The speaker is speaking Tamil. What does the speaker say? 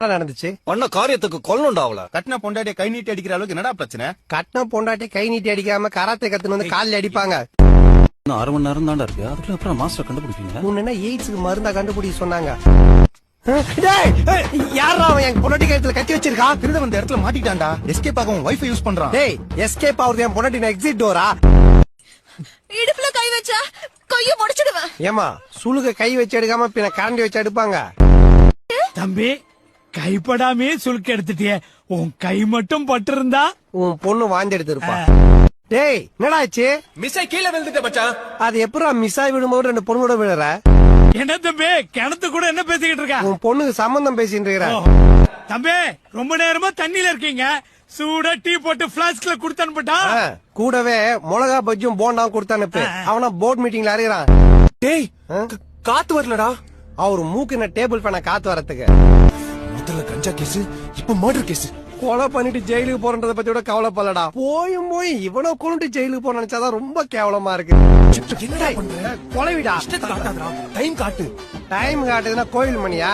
நடந்துச்சு பண்ண காரியத்துக்கு கொல்லணும்டா அவள. கட்டின பொண்டாட்டிய கை நீட்டி அடிக்கிற அளவுக்கு என்னடா பிரச்சனை? கட்டின பொண்டாட்டி கை நீட்டி அடிக்காம கராத்தே கத்துன்னு வந்து காலில் அடிப்பாங்க. இன்னும் 1/2 மணி நேரம் தான்டா இருக்கு. அதுக்குள்ள அப்புறம் மாஸ்டர் கண்டுபிடிப்பீங்க. முன்ன எய்ட்ஸுக்கு மருந்தா கண்டுபிடிக்க சொன்னாங்க. யாரா அவன் என் பொண்டாட்டி கைத்துல கத்தி வச்சிருக்கா? திருட வந்த இடத்துல மாட்டிட்டான்டா. எஸ்கேப் ஆக வைஃபை யூஸ் பண்றான். டேய் எஸ்கேப் ஆகுறது என் பொண்டாட்டி எக்ஸிட் டோரா? இடுப்புல கை வச்சா கைய முடிச்சிடுவேன். ஏமா சுளுக கை வச்சு எடுக்காம பின்ன கரண்டி வச்சு எடுப்பாங்க. தம்பி கைப்படாமே சுளுக்கு எடுத்துட்டிய, உன் கை மட்டும் பட்டு இருந்தா உன் பொண்ணு வாந்தி எடுத்திருப்பா. டேய் என்னடா ஆச்சு? மிஸ்ஸை கீழே விழுந்துட்ட மச்சான். அது எப்படா மிஸ் ஆகி விடும்போது 2 பொண்ணு கூட விழுற? என்ன தம்பி கிணத்து கூட என்ன பேசிக்கிட்டு இருக்கா? உன் பொண்ணுக்கு சம்பந்தம் பேசிட்டு இருக்கிற. தம்பி ரொம்ப நேரமா தண்ணியில இருக்கீங்க, சூடா டீ போட்டு பிளாஸ்க்ல குடுத்து அனுப்பிட்டா. கூடவே மிளகா பஜ்ஜும் போண்டாவும் கொடுத்து அனுப்பு. அவனா போர்ட் மீட்டிங்ல அறிகிறான். டேய் காத்து வரலடா. அவர் மூக்குன டேபிள் பண்ண காத்து வரத்துக்கு. முதல்ல கஞ்சா கேஸ், இப்ப மர்டர் கேஸ். கொலை பண்ணிட்டு ஜெயிலுக்கு போறன்றத பத்தி கூட கவலைப்படலடா. போய் இவ்வளவு கொண்டு ஜெயிலுக்கு போற நினைச்சாதான் ரொம்ப கேவலமா இருக்கு. என்னடா பண்ற? கொலை விடா. டைம் காட்டு. டைம் காட்டுதுன்னா கோயில் மணியா?